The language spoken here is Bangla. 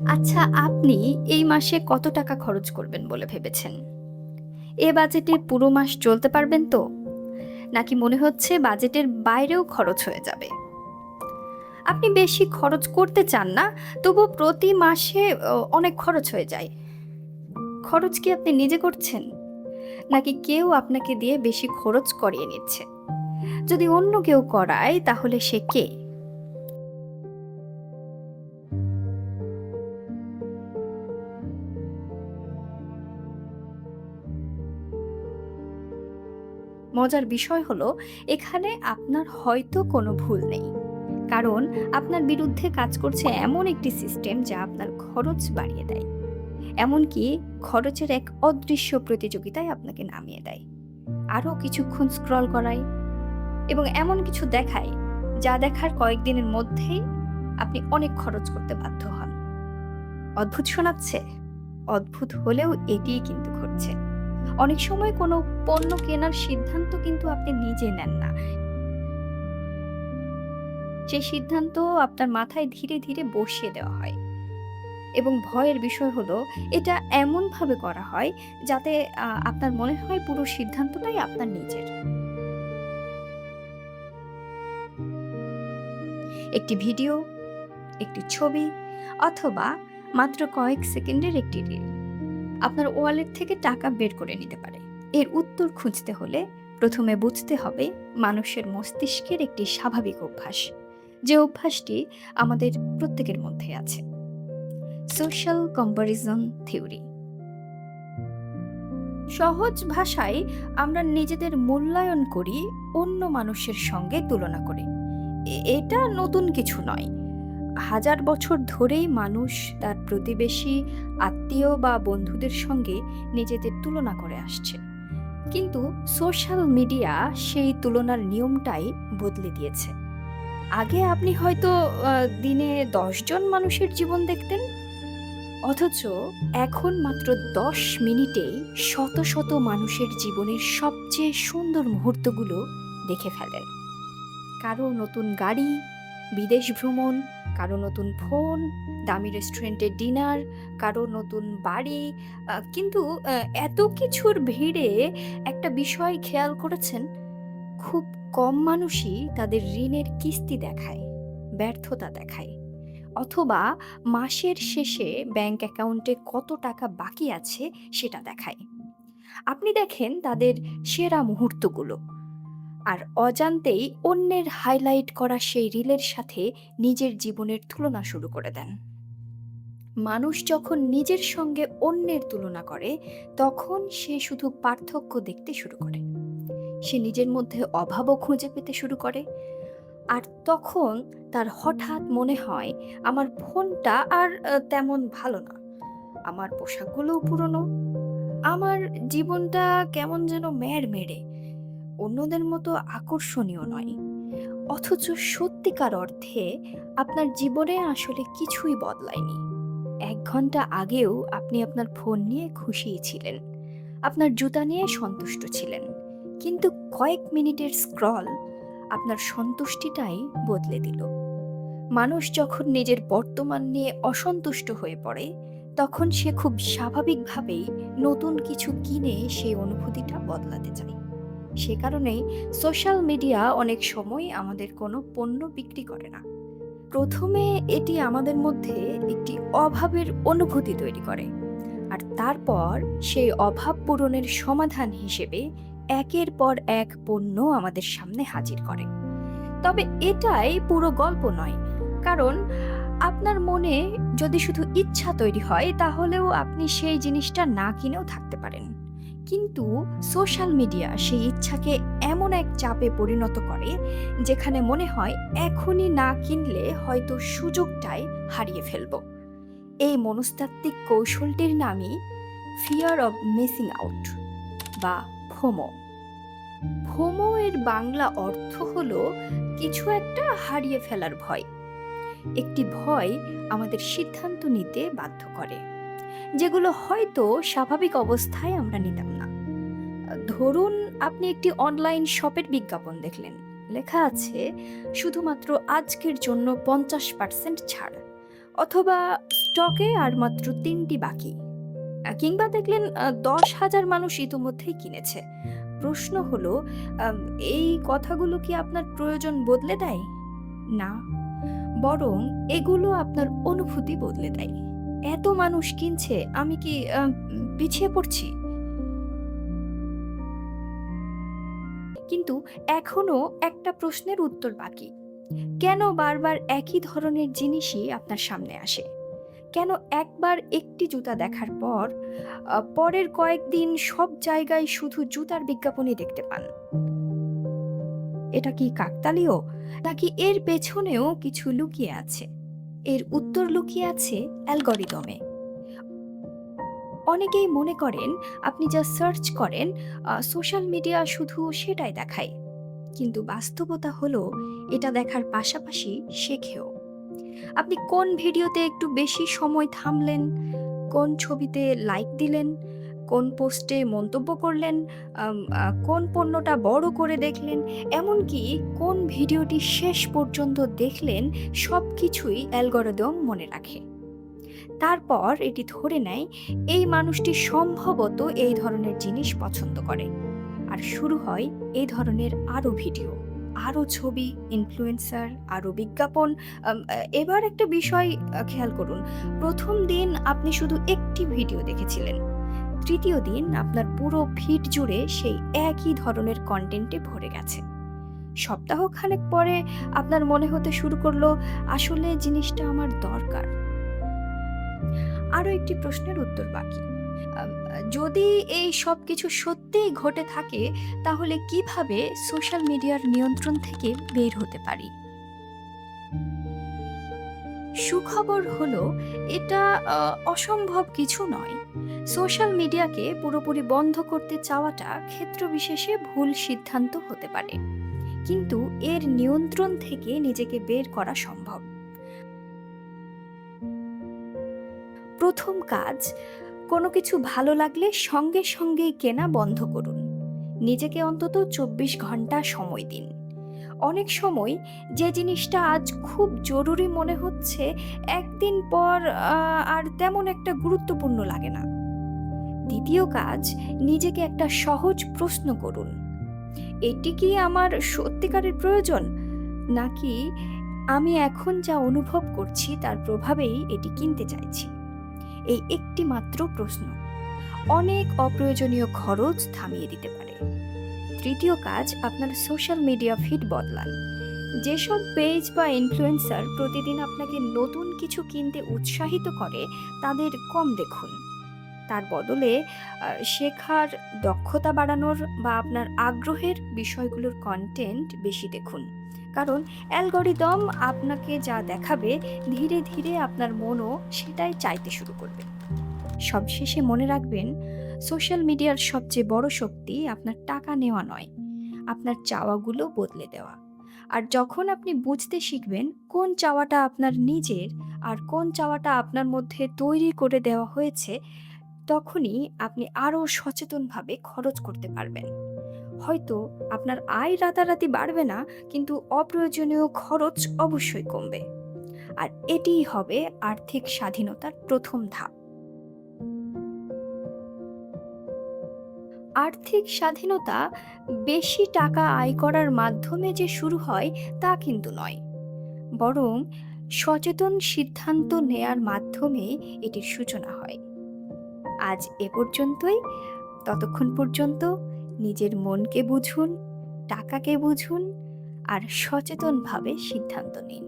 আচ্ছা, আপনি এই মাসে কত টাকা খরচ করবেন বলে ভেবেছেন? এ বাজেটে পুরো মাস চলতে পারবেন তো? নাকি মনে হচ্ছে বাজেটের বাইরেও খরচ হয়ে যাবে? আপনি বেশি খরচ করতে চান না, তবুও প্রতি মাসে অনেক খরচ হয়ে যায়। খরচ কি আপনি নিজে করছেন? নাকি কেউ আপনাকে দিয়ে বেশি খরচ করিয়ে নিচ্ছে? যদি অন্য কেউ করায় তাহলে সে কে? মজার বিষয় হলো এখানে আপনার হয়তো কোনো ভুল নেই। কারণ আপনার বিরুদ্ধে কাজ করছে এমন একটি সিস্টেম যা আপনার খরচ বাড়িয়ে দেয়। এমনকি খরচের এক অদৃশ্য প্রতিযোগিতায় আপনাকে নামিয়ে দেয়। আরও কিছুক্ষণ স্ক্রল করায় এবং এমন কিছু দেখায় যা দেখার কয়েকদিনের মধ্যেই আপনি অনেক খরচ করতে বাধ্য হন। অদ্ভুত শোনাচ্ছে? অদ্ভুত হলেও এটিই কিন্তু ঘটছে। অনেক সময় কোনো পণ্য কেনার সিদ্ধান্ত কিন্তু আপনি নিজে নেন না। সেই সিদ্ধান্ত আপনার মাথায় ধীরে ধীরে বসিয়ে দেওয়া হয় এবং ভয়ের বিষয় হলো এটা এমনভাবে করা হয় যাতে আপনার মনে হয় পুরো সিদ্ধান্তটাই আপনার নিজের। একটি ভিডিও, একটি ছবি অথবা মাত্র কয়েক সেকেন্ডের একটি রিল আপনার ওয়ালেট থেকে টাকা বের করে নিতে পারে। এর উত্তর খুঁজতে হলে প্রথমে বুঝতে হবে মানুষের মস্তিষ্কের একটি স্বাভাবিক অভ্যাস, যে অভ্যাসটি আমাদের প্রত্যেকের মধ্যে আছে। Social comparison theory. সহজ ভাষায় আমরা নিজেদের মূল্যায়ন করি অন্য মানুষের সঙ্গে তুলনা করে। এটা নতুন কিছু নয়। হাজার বছর ধরেই মানুষ তার প্রতিবেশী, আত্মীয় বা বন্ধুদের সঙ্গে নিজেদের তুলনা করে আসছে। কিন্তু সোশ্যাল মিডিয়া সেই তুলনার নিয়মটাই বদলে দিয়েছে। আগে আপনি হয়তো দিনে ১০ জন মানুষের জীবন দেখতেন, অথচ এখন মাত্র ১০ মিনিটেই শত শত মানুষের জীবনের সবচেয়ে সুন্দর মুহূর্তগুলো দেখে ফেলেন। কারো নতুন গাড়ি, বিদেশ ভ্রমণ, কারো নতুন ফোন, দামি রেস্টুরেন্টে ডিনার, কারো নতুন বাড়ি। কিন্তু এত কিছুর ভিড়ে একটা বিষয় খেয়াল করেছেন? খুব কম মানুষই তাদের ঋণের কিস্তি দেখায়, ব্যর্থতা দেখায়, অথবা মাসের শেষে ব্যাংক অ্যাকাউন্টে কত টাকা বাকি আছে সেটা দেখায়। আপনি দেখেন তাদের সেরা মুহূর্তগুলো, আর অজান্তেই অন্যের হাইলাইট করা সেই রিলের সাথে নিজের জীবনের তুলনা শুরু করে দেন। মানুষ যখন নিজের সঙ্গে অন্যের তুলনা করে, তখন সে শুধু পার্থক্য দেখতে শুরু করে। সে নিজের মধ্যে অভাবও খুঁজে পেতে শুরু করে। আর তখন তার হঠাৎ মনে হয়, আমার ফোনটা আর তেমন ভালো না, আমার পোশাকগুলোও পুরনো, আমার জীবনটা কেমন যেন মেড়মেড়ে, অন্যদের মতো আকর্ষণীয় নয়। অথচ সত্যিকার অর্থে আপনার জীবনে আসলে কিছুই বদলায়নি। ১ ঘন্টা আগেও আপনি আপনার ফোন নিয়ে খুশিই ছিলেন। আপনার জুতা নিয়ে সন্তুষ্ট ছিলেন। কিন্তু কয়েক মিনিটের স্ক্রল আপনার সন্তুষ্টিটাই বদলে দিল। মানুষ যখন নিজের বর্তমান নিয়ে অসন্তুষ্ট হয়ে পড়ে, তখন সে খুব স্বাভাবিকভাবেই নতুন কিছু কিনে সেই অনুভূতিটা বদলাতে চায়। সে কারণেই সোশ্যাল মিডিয়া অনেক সময় আমাদের কোনো পণ্য বিক্রি করে না। প্রথমে এটি আমাদের মধ্যে একটি অভাবের অনুভূতি তৈরি করে, আর তারপর সেই অভাব পূরণের সমাধান হিসেবে একের পর এক পণ্য আমাদের সামনে হাজির করে। তবে এটাই পুরো গল্প নয়। কারণ আপনার মনে যদি শুধু ইচ্ছা তৈরি হয়, তাহলেও আপনি সেই জিনিসটা না কিনেও থাকতে পারেন। কিন্তু সোশ্যাল মিডিয়া সেই ইচ্ছাকে এমন এক চাপে পরিণত করে, যেখানে মনে হয় এখনই না কিনলে হয়তো সুযোগটাই হারিয়ে ফেলব। এই মনস্তাত্ত্বিক কৌশলটির নামই ফিয়ার অব মিসিং আউট বা ফোমো। ফোমো এর বাংলা অর্থ হলো কিছু একটা হারিয়ে ফেলার ভয়। একটি ভয় আমাদের সিদ্ধান্ত নিতে বাধ্য করে, যেগুলো হয়তো স্বাভাবিক অবস্থায় আমরা নিতাম না। ধরুন আপনি একটি অনলাইন শপের বিজ্ঞাপন দেখলেন। লেখা আছে শুধুমাত্র আজকের জন্য ৫০% ছাড়, অথবা স্টকে আর মাত্র ৩টি বাকি। কিংবা দেখলেন ১০,০০০ মানুষ ইতোমধ্যেই কিনেছে। প্রশ্ন হলো, আম এই কথাগুলো কি আপনার প্রয়োজন বদলে দেয়? না, বরং এগুলো আপনার অনুভূতি বদলে দেয়। এত মানুষ কিনছে, আমি কি পিছিয়ে পড়ছি? কিন্তু এখনো একটা প্রশ্নের উত্তর বাকি। কেন বারবার একই ধরনের জিনিসই আপনার সামনে আসে? কেন একবার একটি জুতা দেখার পর পরের কয়েকদিন সব জায়গায় শুধু জুতার বিজ্ঞাপনই দেখতে পান? এটা কি কাকতালীয়? নাকি এর পেছনেও কিছু লুকিয়ে আছে? এর উত্তর লুকিয়ে আছে অ্যালগরিদমে। অনেকেই মনে করেন আপনি যা সার্চ করেন সোশ্যাল মিডিয়া শুধু সেটাই দেখায়। কিন্তু বাস্তবতা হলো এটা দেখার পাশাপাশি শেখেও। আপনি কোন ভিডিওতে একটু বেশি সময় থামলেন, কোন ছবিতে লাইক দিলেন, কোন পোস্টে মন্তব্য করলেন, কোন পণ্যটা বড় করে দেখলেন, এমনকি কোন ভিডিওটি শেষ পর্যন্ত দেখলেন, সবকিছুই অ্যালগরিদম মনে রাখে। তারপর এটি ধরে নেয় এই মানুষটি সম্ভবত এই ধরনের জিনিস পছন্দ করে। আর শুরু হয় এই ধরনের আরও ভিডিও, আরও ছবি, ইনফ্লুয়েন্সার, আরও বিজ্ঞাপন। এবার একটা বিষয় খেয়াল করুন। ১ম দিন আপনি শুধু একটি ভিডিও দেখেছিলেন। ৩য় দিন আপনার পুরো ফিড জুড়ে সেই একই ধরনের কনটেন্টে ভরে গেছে। সপ্তাহখানেক পরে আপনার মনে হতে শুরু করলো, আসলে জিনিসটা আমার দরকার। আরো একটি প্রশ্নের উত্তর বাকি। যদি এই সবকিছু সত্যিই ঘটে থাকে, তাহলে কিভাবে সোশ্যাল মিডিয়ার নিয়ন্ত্রণ থেকে বের হতে পারি? সুখবর হলো, এটা অসম্ভব কিছু নয়। সোশ্যাল মিডিয়াকে পুরোপুরি বন্ধ করতে চাওয়াটা ক্ষেত্রবিশেষে ভুল সিদ্ধান্ত হতে পারে। কিন্তু এর নিয়ন্ত্রণ থেকে নিজেকে বের করা সম্ভব। প্রথম কাজ, কোনো কিছু ভালো লাগলে সঙ্গে সঙ্গেই কেনা বন্ধ করুন। নিজেকে অন্তত ২৪ ঘন্টা সময় দিন। অনেক সময় যে জিনিসটা আজ খুব জরুরি মনে হচ্ছে, একদিন পর আর তেমন একটা গুরুত্বপূর্ণ লাগে না। দ্বিতীয় কাজ, নিজেকে একটা সহজ প্রশ্ন করুন। এটি কি আমার সত্যিকারের প্রয়োজন? নাকি আমি এখন যা অনুভব করছি তার প্রভাবেই এটি কিনতে চাইছি? এই একটি মাত্র প্রশ্ন অনেক অপ্রয়োজনীয় খরচ থামিয়ে দিতে পারে। তৃতীয় কাজ, আপনার সোশ্যাল মিডিয়া ফিড বদলান। যেসব পেজ বা ইনফ্লুয়েন্সার প্রতিদিন আপনাকে নতুন কিছু কিনতে উৎসাহিত করে, তাদের কম দেখুন। তার বদলে শেখার, দক্ষতা বাড়ানোর বা আপনার আগ্রহের বিষয়গুলোর কন্টেন্ট বেশি দেখুন। কারণ অ্যালগরিদম আপনাকে যা দেখাবে, ধীরে ধীরে আপনার মনও সেটাই চাইতে শুরু করবে। সবশেষে মনে রাখবেন, সোশ্যাল মিডিয়ার সবচেয়ে বড় শক্তি আপনার টাকা নেওয়া নয়, আপনার চাওয়াগুলো বদলে দেওয়া। আর যখন আপনি বুঝতে শিখবেন কোন চাওয়াটা আপনার নিজের আর কোন চাওয়াটা আপনার মধ্যে তৈরি করে দেওয়া হয়েছে, তখনই আপনি আরও সচেতনভাবে খরচ করতে পারবেন। হয়তো আপনার আয় রাতারাতি বাড়বে না, কিন্তু অপ্রয়োজনীয় খরচ অবশ্যই কমবে। আর এটিই হবে আর্থিক স্বাধীনতার প্রথম ধাপ। আর্থিক স্বাধীনতা বেশি টাকা আয় করার মাধ্যমে যে শুরু হয় তা কিন্তু নয়, বরং সচেতন সিদ্ধান্ত নেয়ার মাধ্যমে এটির সূচনা হয়। আজ এ পর্যন্তই। ততক্ষণ পর্যন্ত নিজের মনকে বুঝুন, টাকাকে বুঝুন আর সচেতনভাবে সিদ্ধান্ত নিন।